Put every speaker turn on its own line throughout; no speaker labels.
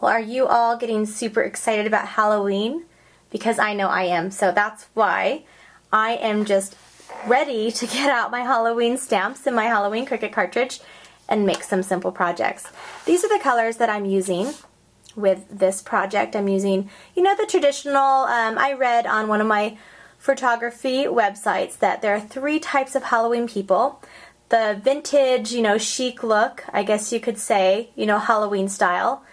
Well, are you all getting super excited about Halloween? Because I know I am, so that's why I am just ready to get out my Halloween stamps and my Halloween Cricut cartridge and make some simple projects. These are the colors that I'm using with this project. I'm using, you know, the traditional, I read on one of my photography websites that there are 3 types of Halloween people. The vintage, you know, chic look, I guess you could say, you know, Halloween style.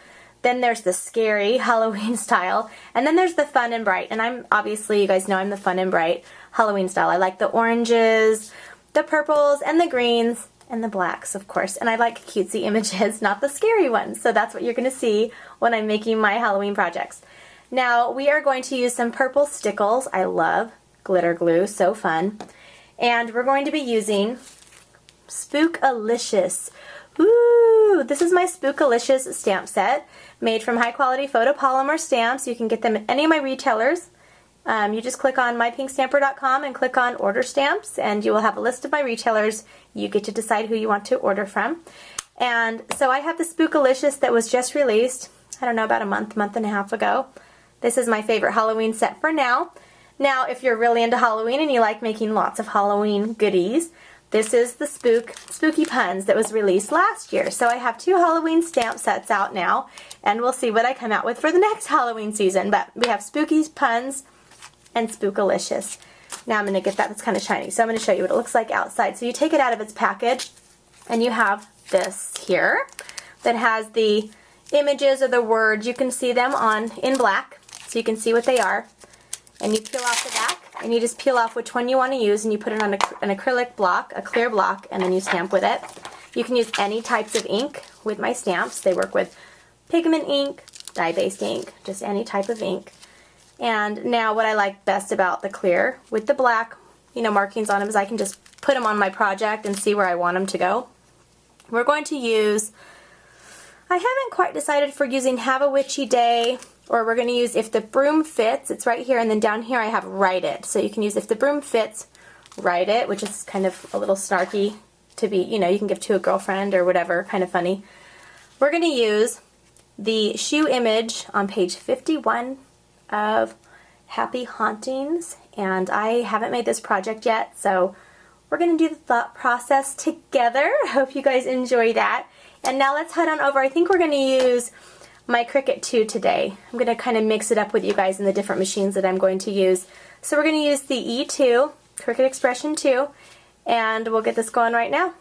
Then there's the scary Halloween style. And then there's the fun and bright. And I'm, obviously, you guys know I'm the fun and bright Halloween style. I like the oranges, the purples, and the greens, and the blacks, of course. And I like cutesy images, not the scary ones. So that's what you're going to see when I'm making my Halloween projects. Now, we are going to use some purple stickles. I love glitter glue, so fun. And we're going to be using Spook-alicious. Ooh, this is my Spook-alicious stamp set made from high quality photopolymer stamps. You can get them at any of my retailers. You just click on mypinkstamper.com and click on order stamps and you will have a list of my retailers. You get to decide who you want to order from. And so I have the Spook-alicious that was just released, I don't know, about a month and a half ago. This is my favorite Halloween set for now. Now, if you're really into Halloween and you like making lots of Halloween goodies, this is the Spooky Puns that was released last year. So I have 2 Halloween stamp sets out now, and we'll see what I come out with for the next Halloween season. But we have Spooky Puns and Spook-alicious. Now I'm going to get that. That's kind of shiny. So I'm going to show you what it looks like outside. So you take it out of its package, and you have this here that has the images or the words. You can see them in black, so you can see what they are. And you peel off the back, and you just peel off which one you want to use, and you put it on an acrylic block, a clear block, and then you stamp with it. You can use any types of ink with my stamps. They work with pigment ink, dye-based ink, just any type of ink. And now what I like best about the clear with the black, you know, markings on them is I can just put them on my project and see where I want them to go. We're going to use, I haven't quite decided if we're using Have a Witchy Day, or we're going to use If the Broom Fits. It's right here, and then down here I have Write It. So you can use If the Broom Fits, Write It, which is kind of a little snarky to be, you know, you can give to a girlfriend or whatever, kind of funny. We're going to use the shoe image on page 51 of Happy Hauntings, and I haven't made this project yet, so we're going to do the thought process together. I hope you guys enjoy that. And now let's head on over. I think we're going to use my Cricut 2 today. I'm going to kind of mix it up with you guys in the different machines that I'm going to use. So we're going to use the E2, Cricut Expression 2, and we'll get this going right now.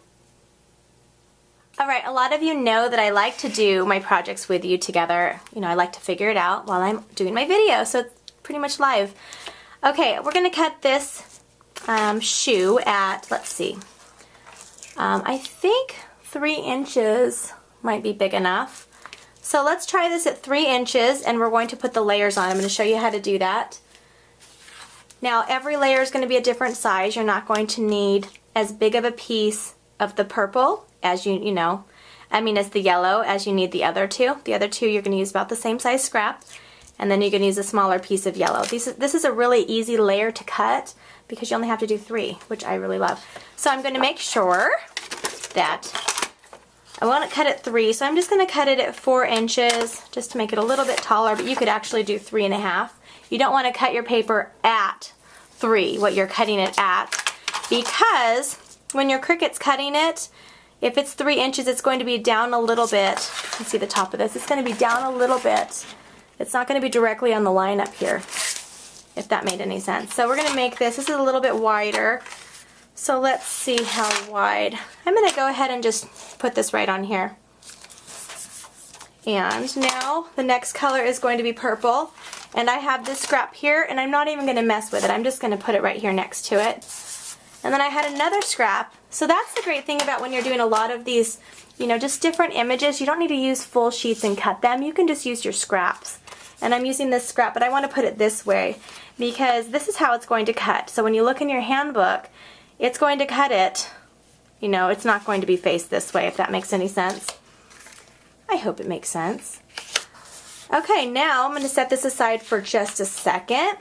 Alright, a lot of you know that I like to do my projects with you together. You know, I like to figure it out while I'm doing my video, so it's pretty much live. Okay, we're going to cut this shoe at, let's see, I think 3 inches might be big enough. So let's try this at 3 inches, and we're going to put the layers on. I'm going to show you how to do that. Now, every layer is going to be a different size. You're not going to need as big of a piece of the purple as as the yellow as you need the other 2. The other 2 you're going to use about the same size scrap, and then you're going to use a smaller piece of yellow. This is a really easy layer to cut because you only have to do 3, which I really love. So I'm going to make sure that I want to cut it 3, so I'm just going to cut it at 4 inches just to make it a little bit taller, but you could actually do 3.5. You don't want to cut your paper at 3, what you're cutting it at, because when your Cricut's cutting it, if it's 3 inches, it's going to be down a little bit. You can see the top of this. It's going to be down a little bit. It's not going to be directly on the line up here, if that made any sense. So we're going to make this is a little bit wider. So let's see how wide. I'm going to go ahead and just put this right on here. And now the next color is going to be purple. And I have this scrap here, and I'm not even going to mess with it. I'm just going to put it right here next to it. And then I had another scrap. So that's the great thing about when you're doing a lot of these, you know, just different images. You don't need to use full sheets and cut them. You can just use your scraps. And I'm using this scrap, but I want to put it this way because this is how it's going to cut. So when you look in your handbook, it's going to cut it, you know, it's not going to be faced this way, if that makes any sense. I hope it makes sense. Okay, now I'm going to set this aside for just a second.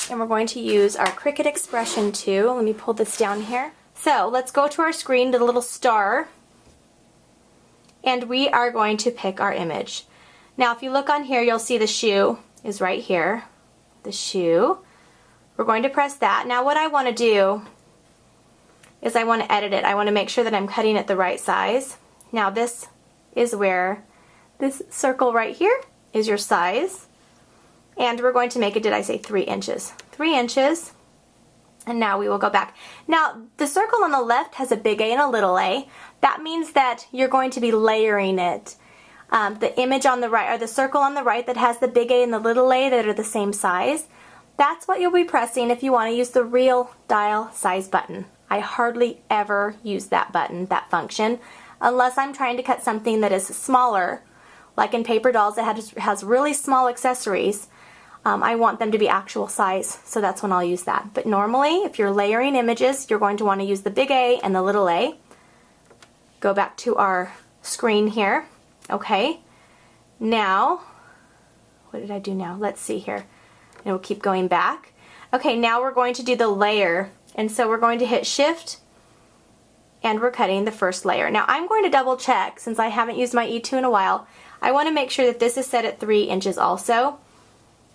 And we're going to use our Cricut Expression 2. Let me pull this down here. So let's go to our screen, to the little star, and we are going to pick our image. Now if you look on here, you'll see the shoe is right here. The shoe. We're going to press that. Now what I want to do is I want to edit it. I want to make sure that I'm cutting it the right size. Now this is where this circle right here is your size. And we're going to make it, did I say 3 inches? 3 inches. And now we will go back. Now the circle on the left has a big A and a little a. That means that you're going to be layering it. The image on the right, or the circle on the right that has the big A and the little a that are the same size, that's what you'll be pressing if you want to use the real dial size button. I hardly ever use that button, that function, unless I'm trying to cut something that is smaller, like in paper dolls that has really small accessories. I want them to be actual size, so that's when I'll use that. But normally, if you're layering images, you're going to want to use the big A and the little a. Go back to our screen here. Okay, now, what did I do now? Let's see here. And we'll keep going back. Okay, now we're going to do the layer. And so we're going to hit Shift, and we're cutting the first layer. Now I'm going to double check, since I haven't used my E2 in a while. I want to make sure that this is set at 3 inches also.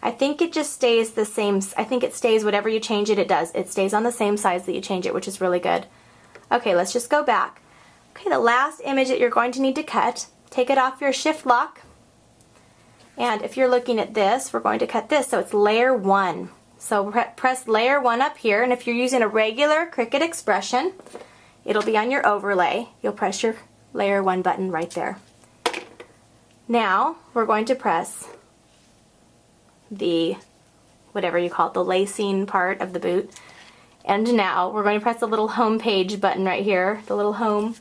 I think it just stays the same. I think it stays whatever you change it, it does. It stays on the same size that you change it, which is really good. Okay, let's just go back. Okay, the last image that you're going to need to cut, take it off your shift lock. And if you're looking at this, we're going to cut this, so it's layer 1. So press layer 1 up here, and if you're using a regular Cricut expression, it'll be on your overlay. You'll press your layer 1 button right there. Now we're going to press the, whatever you call it, the lacing part of the boot. And now we're going to press the little home page button right here, the little home.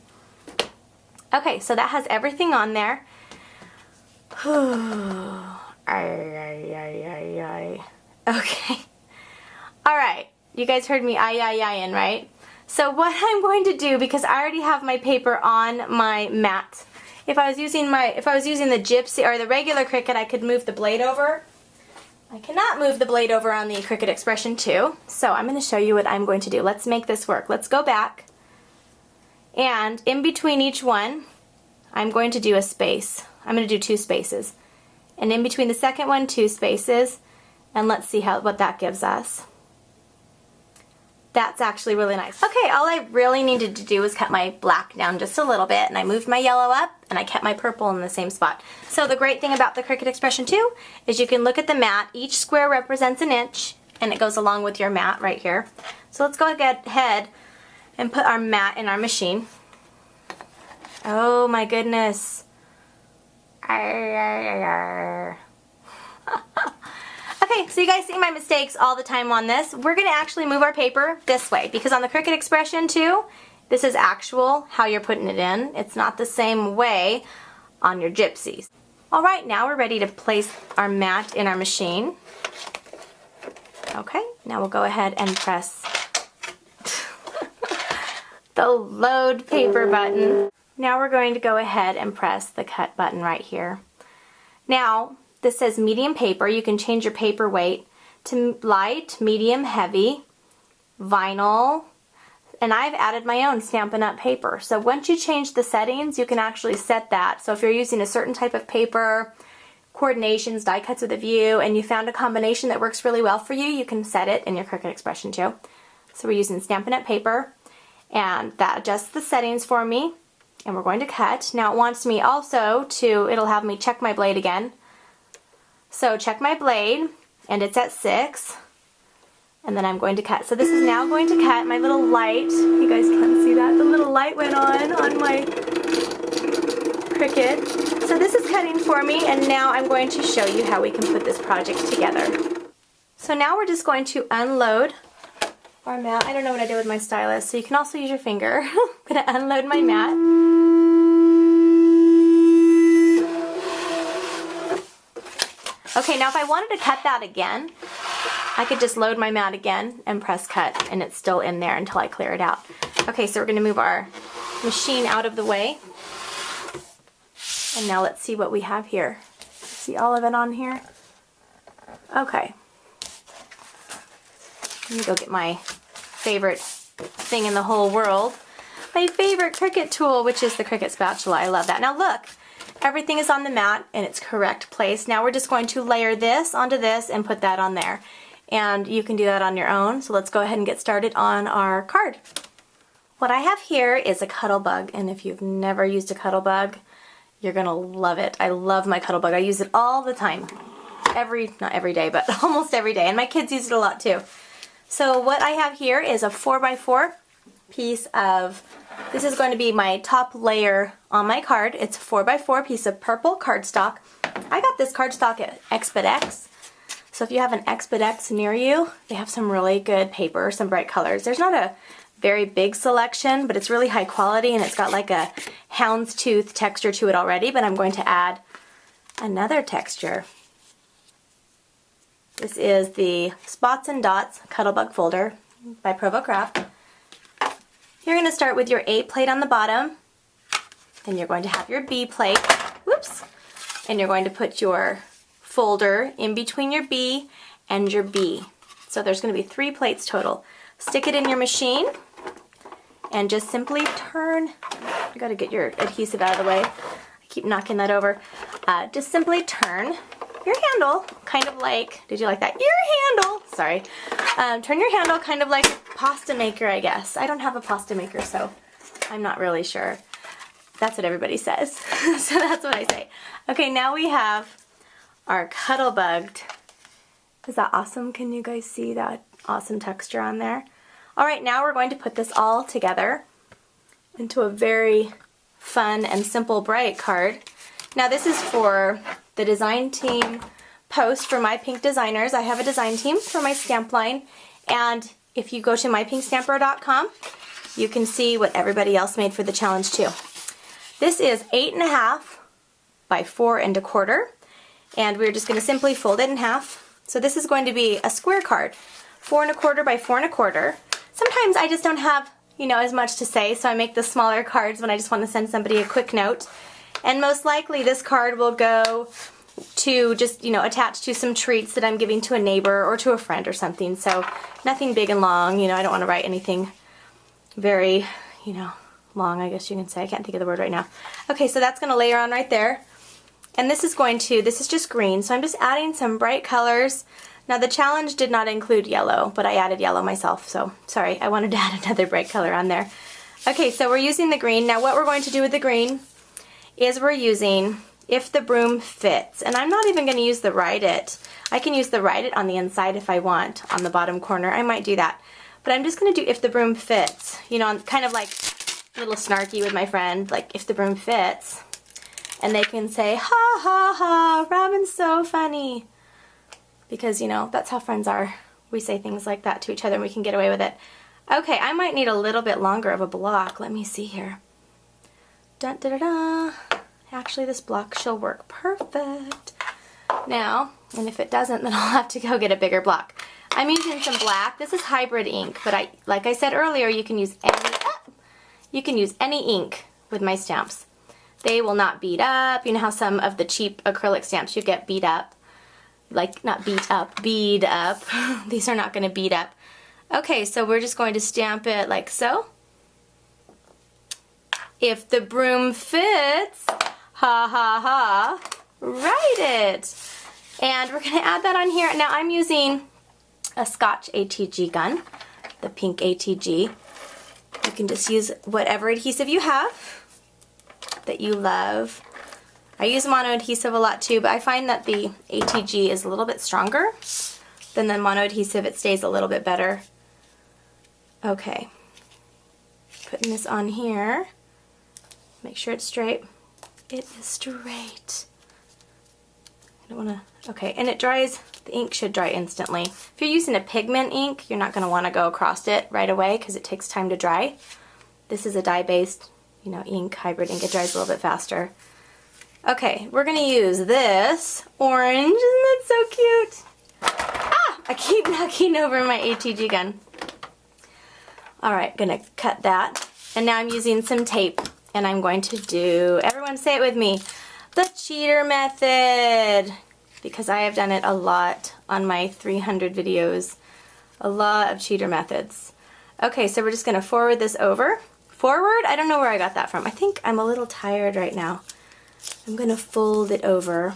Okay, so that has everything on there. Okay. Alright, you guys heard me ay-ay-ay-ing, right? So what I'm going to do, because I already have my paper on my mat, if I was using the Gypsy or the regular Cricut, I could move the blade over. I cannot move the blade over on the Cricut Expression 2, so I'm going to show you what I'm going to do. Let's make this work. Let's go back, and in between each one, I'm going to do a space. I'm going to do 2 spaces. And in between the second one, 2 spaces, and let's see what that gives us. That's actually really nice. Okay, all I really needed to do was cut my black down just a little bit, and I moved my yellow up, and I kept my purple in the same spot. So the great thing about the Cricut Expression 2 is you can look at the mat. Each square represents an inch, and it goes along with your mat right here. So let's go ahead and put our mat in our machine. Oh my goodness. Okay, so you guys see my mistakes all the time on this. We're going to actually move our paper this way, because on the Cricut Expression 2, this is actual how you're putting it in. It's not the same way on your Gypsies. Alright, now we're ready to place our mat in our machine. Okay, now we'll go ahead and press the load paper button. Now we're going to go ahead and press the cut button right here. Now, this says medium paper. You can change your paper weight to light, medium, heavy, vinyl, and I've added my own Stampin' Up! Paper. So once you change the settings, you can actually set that. So if you're using a certain type of paper, coordinations, die cuts with a view, and you found a combination that works really well for you, you can set it in your Cricut Expression 2. So we're using Stampin' Up! Paper, and that adjusts the settings for me, and we're going to cut. Now it wants me also to, it'll have me check my blade again. So check my blade, and it's at 6, and then I'm going to cut. So this is now going to cut. My little light, you guys can't see that, the little light went on my Cricut. So this is cutting for me, and now I'm going to show you how we can put this project together. So now we're just going to unload our mat. I don't know what I did with my stylus, so you can also use your finger. I'm going to unload my mat. Okay, now if I wanted to cut that again, I could just load my mat again and press cut, and it's still in there until I clear it out. Okay, so we're going to move our machine out of the way. And now let's see what we have here. See all of it on here? Okay. Let me go get my favorite thing in the whole world. My favorite Cricut tool, which is the Cricut spatula. I love that. Now look, everything is on the mat in its correct place. Now we're just going to layer this onto this and put that on there. And you can do that on your own. So let's go ahead and get started on our card. What I have here is a Cuttlebug, and if you've never used a Cuttlebug, you're gonna love it. I love my Cuttlebug. I use it all the time. Not every day, but almost every day. And my kids use it a lot too. So what I have here is a 4x4 piece of, this is going to be my top layer on my card. It's a 4x4 piece of purple cardstock. I got this cardstock at Expedex. So if you have an Expedex near you, they have some really good paper, some bright colors. There's not a very big selection, but it's really high quality and it's got like a houndstooth texture to it already, but I'm going to add another texture. This is the Spots and Dots Cuttlebug folder by Provo Craft. You're going to start with your A plate on the bottom, then you're going to have your B plate, whoops, and you're going to put your folder in between your B and your B. So there's going to be 3 plates total. Stick it in your machine and just simply turn. You got to get your adhesive out of the way. I keep knocking that over. Just simply turn your handle, kind of like, did you like that? Your handle, sorry. Turn your handle kind of like a pasta maker, I guess. I don't have a pasta maker, so I'm not really sure. That's what everybody says. So that's what I say. Okay, now we have our Cuttlebug. Is that awesome? Can you guys see that awesome texture on there? All right, now we're going to put this all together into a very fun and simple bright card. Now this is for the design team post for My Pink Designers. I have a design team for my stamp line, and if you go to mypinkstamper.com, you can see what everybody else made for the challenge too. This is 8.5 by 4 1/4, and we're just going to simply fold it in half. So this is going to be a square card, 4 1/4 by 4 1/4. Sometimes I just don't have, as much to say, so I make the smaller cards when I just want to send somebody a quick note. And most likely this card will go to just, attach to some treats that I'm giving to a neighbor or to a friend or something. So nothing big and long, I don't want to write anything very, long, I guess you can say. I can't think of the word right now. Okay, so that's going to layer on right there. And this is just green, so I'm just adding some bright colors. Now the challenge did not include yellow, but I added yellow myself, so sorry, I wanted to add another bright color on there. Okay, so we're using the green. Now what we're going to do with the green is we're using If the Broom Fits, and I'm not even going to use the Write It. I can use the Write It on the inside if I want, on the bottom corner. I might do that. But I'm just going to do If the Broom Fits, kind of like a little snarky with my friend, like If the Broom Fits. And they can say, ha ha ha, Robin's so funny. Because, that's how friends are. We say things like that to each other and we can get away with it. Okay, I might need a little bit longer of a block. Let me see here. Dun, da, da, da. Actually, this block shall work perfect. Now, and if it doesn't, then I'll have to go get a bigger block. I'm using some black. This is hybrid ink, but like I said earlier, you can use any ink with my stamps. They will not bead up. You know how some of the cheap acrylic stamps you get beat up? Like, not beat up, bead up. These are not going to bead up. Okay, so we're just going to stamp it like so. If the broom fits, ha ha ha, write it. And we're going to add that on here. Now I'm using a Scotch ATG gun, the pink ATG. You can just use whatever adhesive you have that you love. I use mono adhesive a lot too, but I find that the ATG is a little bit stronger than the mono adhesive. It stays a little bit better. Okay, putting this on here. Make sure it's straight. It is straight. I don't want to, okay, and it dries, the ink should dry instantly. If you're using a pigment ink, you're not going to want to go across it right away because it takes time to dry. This is a dye-based, ink, hybrid ink. It dries a little bit faster. Okay, we're going to use this orange. Isn't that so cute? Ah! I keep knocking over my ATG gun. Alright, going to cut that. And now I'm using some tape. And I'm going to do, everyone say it with me, the cheater method. Because I have done it a lot on my 300 videos. A lot of cheater methods. Okay, so we're just going to forward this over. Forward? I don't know where I got that from. I think I'm a little tired right now. I'm gonna fold it over.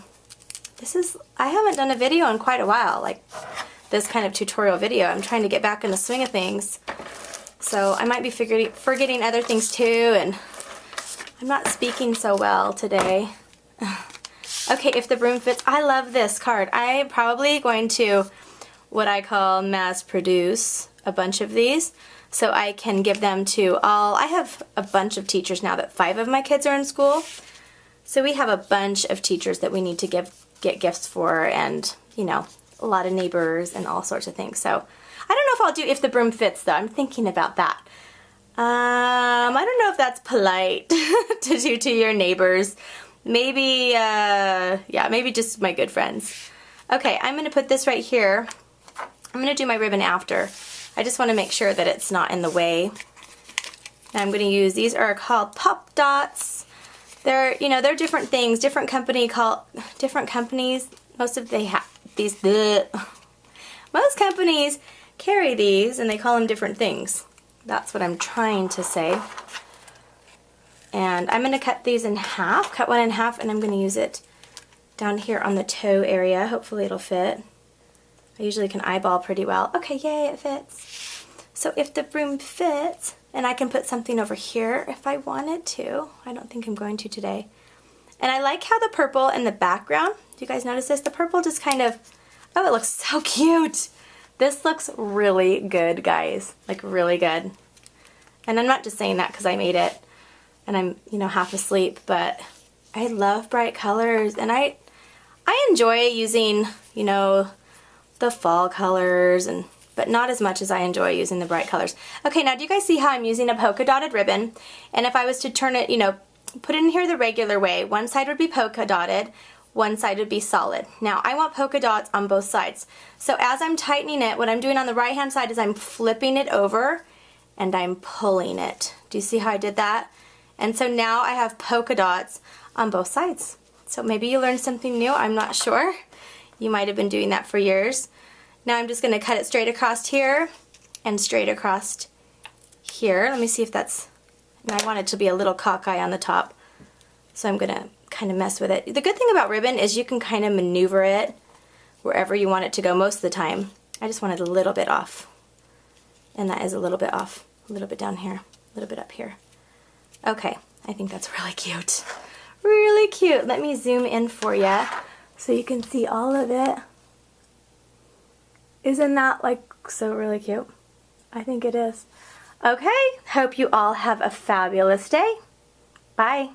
I haven't done a video in quite a while, like this kind of tutorial video. I'm trying to get back in the swing of things. So I might be forgetting other things too, and I'm not speaking so well today. Okay, if the broom fits, I love this card. I'm probably going to, what I call, mass produce a bunch of these so I can give them to I have a bunch of teachers now that 5 of my kids are in school. So we have a bunch of teachers that we need to get gifts for, and, you know, a lot of neighbors and all sorts of things. So I don't know if I'll do if the broom fits though. I'm thinking about that. I don't know if that's polite to do to your neighbors. Maybe, yeah, maybe just my good friends. Okay, I'm going to put this right here. I'm going to do my ribbon after. I just want to make sure that it's not in the way. And I'm going to use, these are called Pop Dots. They're, you know, they're different things. Different companies, most of they have these, most companies carry these and they call them different things. That's what I'm trying to say. And I'm going to cut these in half, cut one in half, and I'm going to use it down here on the toe area. Hopefully it'll fit. I usually can eyeball pretty well. Okay, yay, it fits. So if the broom fits, and I can put something over here if I wanted to. I don't think I'm going to today. And I like how the purple in the background, do you guys notice this? The purple just kind of, oh, it looks so cute. This looks really good, guys. Like, really good. And I'm not just saying that because I made it and I'm, you know, half asleep, but I love bright colors, and I enjoy using, you know, the fall colors, but not as much as I enjoy using the bright colors. Okay, now do you guys see how I'm using a polka dotted ribbon? And if I was to turn it, you know, put it in here the regular way, one side would be polka dotted, one side would be solid. Now I want polka dots on both sides. So as I'm tightening it, what I'm doing on the right hand side is I'm flipping it over and I'm pulling it. Do you see how I did that? And so now I have polka dots on both sides. So maybe you learned something new, I'm not sure. You might have been doing that for years. Now I'm just going to cut it straight across here and straight across here. Let me see if that's, and I want it to be a little cockeye on the top. So I'm going to kind of mess with it. The good thing about ribbon is you can kind of maneuver it wherever you want it to go most of the time. I just wanted a little bit off. And that is a little bit off. A little bit down here, a little bit up here. Okay, I think that's really cute. Really cute. Let me zoom in for you so you can see all of it. Isn't that like so really cute? I think it is. Okay, hope you all have a fabulous day. Bye.